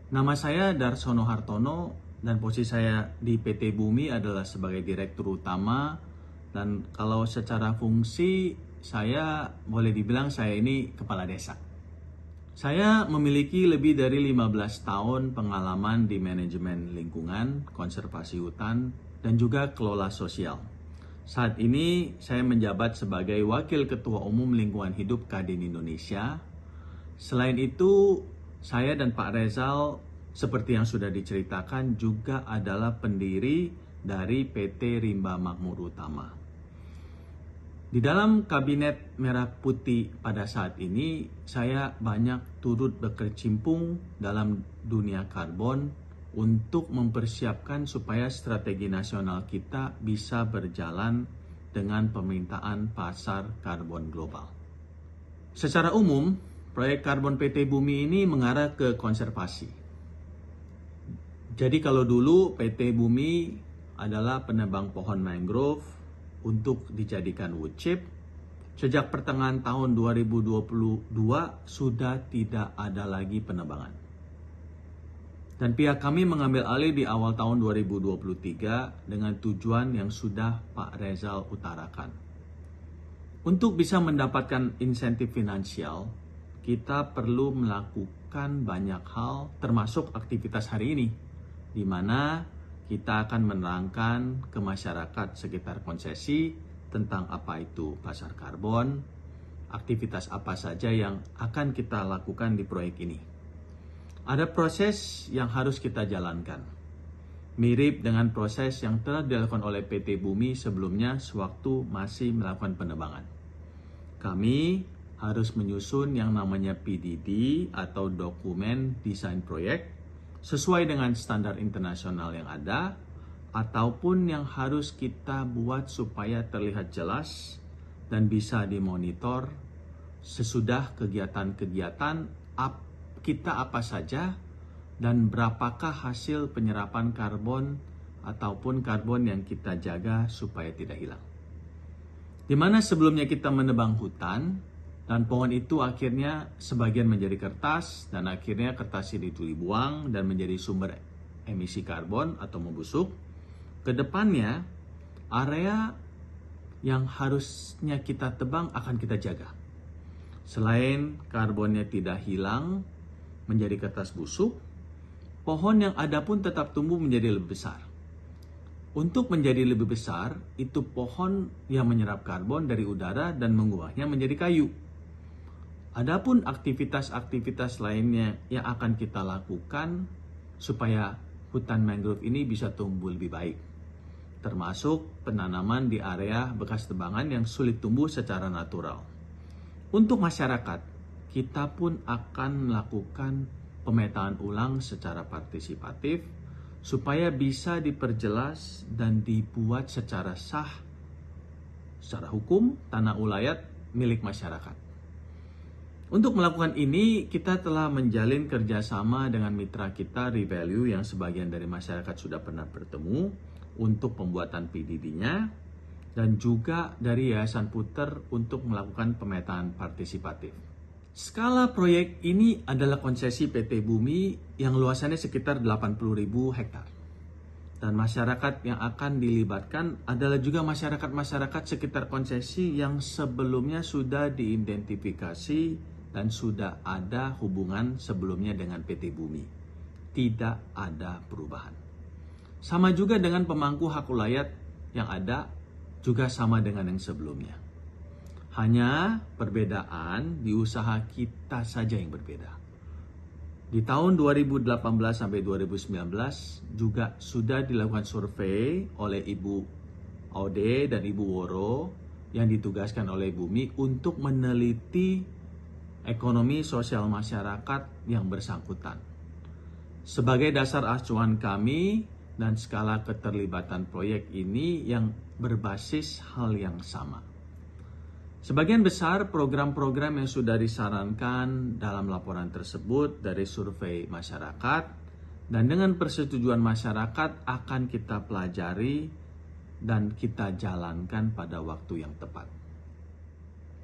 Nama saya Darsono Hartono dan posisi saya di PT Bumi adalah sebagai Direktur Utama, dan kalau secara fungsi saya boleh dibilang saya ini Kepala Desa. Saya memiliki lebih dari 15 tahun pengalaman di manajemen lingkungan, konservasi hutan, dan juga kelola sosial. Saat ini saya menjabat sebagai Wakil Ketua Umum Lingkungan Hidup Kadin Indonesia. Selain itu, saya dan Pak Rezal, seperti yang sudah diceritakan, juga adalah pendiri dari PT Rimba Makmur Utama. Di dalam Kabinet Merah Putih pada saat ini, saya banyak turut berkecimpung dalam dunia karbon untuk mempersiapkan supaya strategi nasional kita bisa berjalan dengan permintaan pasar karbon global. Secara umum, proyek karbon PT Bumi ini mengarah ke konservasi. Jadi kalau dulu PT Bumi adalah penebang pohon mangrove untuk dijadikan wood chip, sejak pertengahan tahun 2022 sudah tidak ada lagi penebangan. Dan pihak kami mengambil alih di awal tahun 2023 dengan tujuan yang sudah Pak Rezal utarakan. Untuk bisa mendapatkan insentif finansial, kita perlu melakukan banyak hal termasuk aktivitas hari ini, di mana kita akan menerangkan ke masyarakat sekitar konsesi tentang apa itu pasar karbon, aktivitas apa saja yang akan kita lakukan di proyek ini. Ada proses yang harus kita jalankan, mirip dengan proses yang telah dilakukan oleh PT Bumi sebelumnya sewaktu masih melakukan penebangan. Kami harus menyusun yang namanya PDD atau dokumen desain proyek sesuai dengan standar internasional yang ada, ataupun yang harus kita buat supaya terlihat jelas dan bisa dimonitor sesudah kegiatan-kegiatan kita apa saja dan berapakah hasil penyerapan karbon ataupun karbon yang kita jaga supaya tidak hilang. Di mana sebelumnya kita menebang hutan dan pohon itu akhirnya sebagian menjadi kertas dan akhirnya kertas itu dibuang dan menjadi sumber emisi karbon atau membusuk. Kedepannya area yang harusnya kita tebang akan kita jaga. Selain karbonnya tidak hilang menjadi kertas busuk, pohon yang ada pun tetap tumbuh menjadi lebih besar. Untuk menjadi lebih besar, itu pohon yang menyerap karbon dari udara dan mengubahnya menjadi kayu. Adapun aktivitas-aktivitas lainnya yang akan kita lakukan supaya hutan mangrove ini bisa tumbuh lebih baik, termasuk penanaman di area bekas tebangan yang sulit tumbuh secara natural. Untuk masyarakat, kita pun akan melakukan pemetaan ulang secara partisipatif supaya bisa diperjelas dan dibuat secara sah, secara hukum, tanah ulayat milik masyarakat. Untuk melakukan ini, kita telah menjalin kerjasama dengan mitra kita Revalue yang sebagian dari masyarakat sudah pernah bertemu untuk pembuatan PDD-nya, dan juga dari Yayasan Puter untuk melakukan pemetaan partisipatif. Skala proyek ini adalah konsesi PT Bumi yang luasannya sekitar 80.000 hektar. Dan masyarakat yang akan dilibatkan adalah juga masyarakat-masyarakat sekitar konsesi yang sebelumnya sudah diidentifikasi dan sudah ada hubungan sebelumnya dengan PT Bumi. Tidak ada perubahan. Sama juga dengan pemangku hak ulayat yang ada, juga sama dengan yang sebelumnya. Hanya perbedaan di usaha kita saja yang berbeda. Di tahun 2018 sampai 2019 juga sudah dilakukan survei oleh Ibu Aude dan Ibu Woro yang ditugaskan oleh Bumi untuk meneliti ekonomi sosial masyarakat yang bersangkutan. Sebagai dasar acuan kami dan skala keterlibatan proyek ini yang berbasis hal yang sama. Sebagian besar program-program yang sudah disarankan dalam laporan tersebut dari survei masyarakat dan dengan persetujuan masyarakat akan kita pelajari dan kita jalankan pada waktu yang tepat.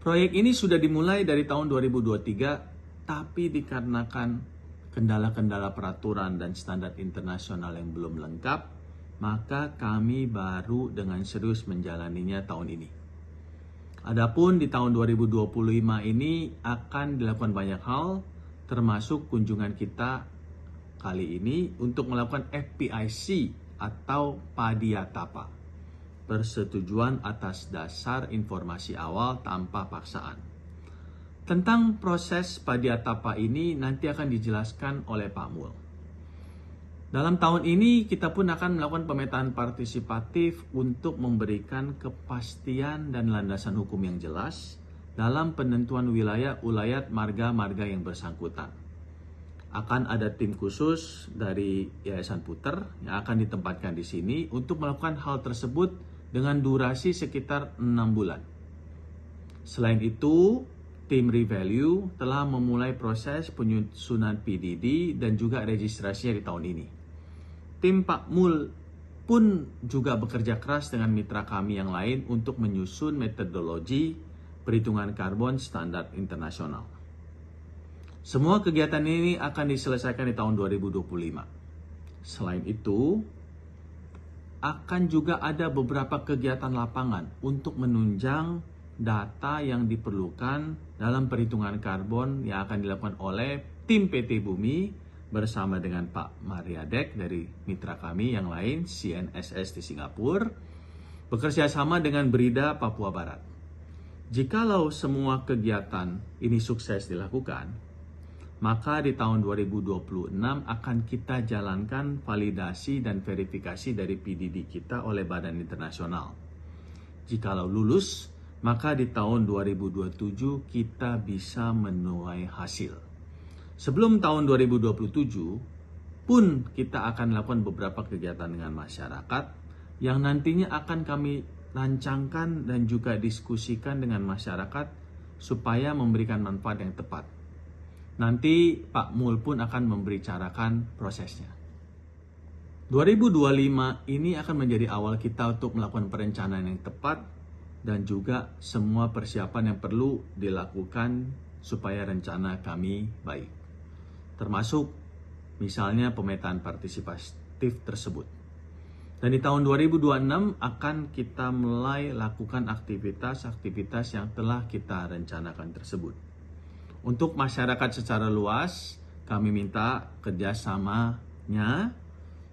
Proyek ini sudah dimulai dari tahun 2023, tapi dikarenakan kendala-kendala peraturan dan standar internasional yang belum lengkap, maka kami baru dengan serius menjalaninya tahun ini. Adapun di tahun 2025 ini akan dilakukan banyak hal, termasuk kunjungan kita kali ini untuk melakukan FPIC atau Padiatapa, persetujuan atas dasar informasi awal tanpa paksaan. Tentang proses Padiatapa ini nanti akan dijelaskan oleh Pak Mul. Dalam tahun ini kita pun akan melakukan pemetaan partisipatif untuk memberikan kepastian dan landasan hukum yang jelas dalam penentuan wilayah ulayat marga-marga yang bersangkutan. Akan ada tim khusus dari Yayasan Puter yang akan ditempatkan di sini untuk melakukan hal tersebut dengan durasi sekitar 6 bulan. Selain itu, tim Revalue telah memulai proses penyusunan PDD dan juga registrasinya di tahun ini. Tim Pak Mul pun juga bekerja keras dengan mitra kami yang lain untuk menyusun metodologi perhitungan karbon standar internasional. Semua kegiatan ini akan diselesaikan di tahun 2025. Selain itu, akan juga ada beberapa kegiatan lapangan untuk menunjang data yang diperlukan dalam perhitungan karbon yang akan dilakukan oleh tim PT Bumi bersama dengan Pak Mariadek dari mitra kami yang lain, CNSS di Singapura, bekerja sama dengan Brida Papua Barat. Jikalau semua kegiatan ini sukses dilakukan, maka di tahun 2026 akan kita jalankan validasi dan verifikasi dari PDD kita oleh badan internasional. Jikalau lulus, maka di tahun 2027 kita bisa menuai hasil. Sebelum tahun 2027 pun kita akan lakukan beberapa kegiatan dengan masyarakat yang nantinya akan kami rancangkan dan juga diskusikan dengan masyarakat supaya memberikan manfaat yang tepat. Nanti Pak Mul pun akan membicarakan prosesnya. 2025 ini akan menjadi awal kita untuk melakukan perencanaan yang tepat dan juga semua persiapan yang perlu dilakukan supaya rencana kami baik. Termasuk misalnya pemetaan partisipatif tersebut. Dan di tahun 2026 akan kita mulai lakukan aktivitas-aktivitas yang telah kita rencanakan tersebut. Untuk masyarakat secara luas, kami minta kerjasamanya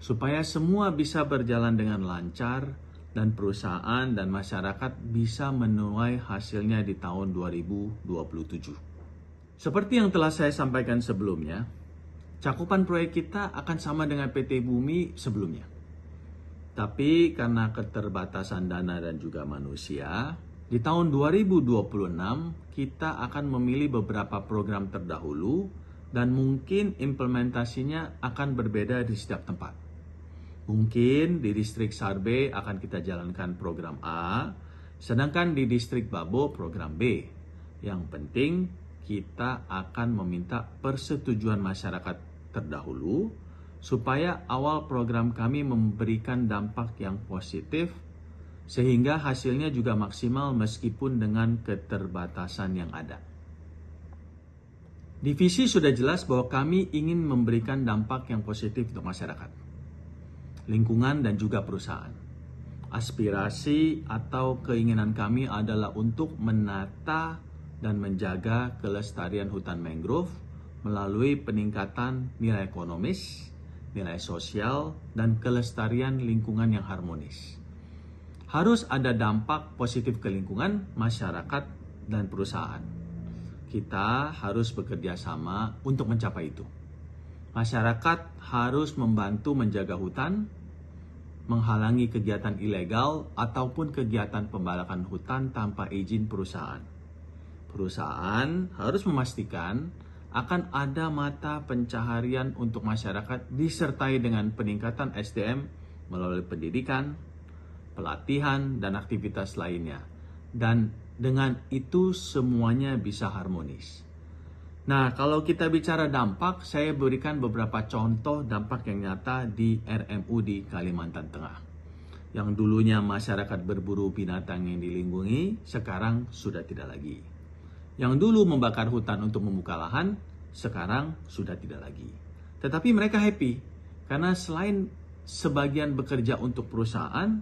supaya semua bisa berjalan dengan lancar dan perusahaan dan masyarakat bisa menuai hasilnya di tahun 2027. Seperti yang telah saya sampaikan sebelumnya, cakupan proyek kita akan sama dengan PT Bumi sebelumnya. Tapi karena keterbatasan dana dan juga manusia, di tahun 2026 kita akan memilih beberapa program terdahulu dan mungkin implementasinya akan berbeda di setiap tempat. Mungkin di distrik Sarbe akan kita jalankan program A, sedangkan di distrik Babo program B. Yang penting kita akan meminta persetujuan masyarakat terdahulu supaya awal program kami memberikan dampak yang positif sehingga hasilnya juga maksimal meskipun dengan keterbatasan yang ada. Di visi sudah jelas bahwa kami ingin memberikan dampak yang positif untuk masyarakat, lingkungan dan juga perusahaan. Aspirasi atau keinginan kami adalah untuk menata dan menjaga kelestarian hutan mangrove melalui peningkatan nilai ekonomis, nilai sosial, dan kelestarian lingkungan yang harmonis. Harus ada dampak positif ke lingkungan, masyarakat, dan perusahaan. Kita harus bekerja sama untuk mencapai itu. Masyarakat harus membantu menjaga hutan, menghalangi kegiatan ilegal ataupun kegiatan pembalakan hutan tanpa izin perusahaan. Perusahaan harus memastikan akan ada mata pencaharian untuk masyarakat disertai dengan peningkatan SDM melalui pendidikan, pelatihan, dan aktivitas lainnya. Dan dengan itu semuanya bisa harmonis. Nah, kalau kita bicara dampak, saya berikan beberapa contoh dampak yang nyata di RMU di Kalimantan Tengah. Yang dulunya masyarakat berburu binatang yang dilindungi, sekarang sudah tidak lagi. Yang dulu membakar hutan untuk membuka lahan, sekarang sudah tidak lagi. Tetapi mereka happy karena selain sebagian bekerja untuk perusahaan,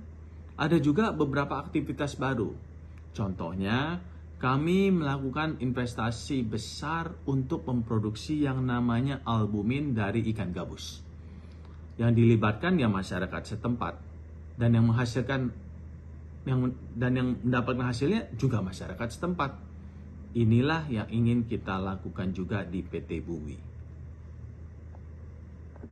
ada juga beberapa aktivitas baru. Contohnya, kami melakukan investasi besar untuk memproduksi yang namanya albumin dari ikan gabus. Yang dilibatkan ya masyarakat setempat, dan yang mendapatkan hasilnya juga masyarakat setempat. Inilah yang ingin kita lakukan juga di PT Bumi.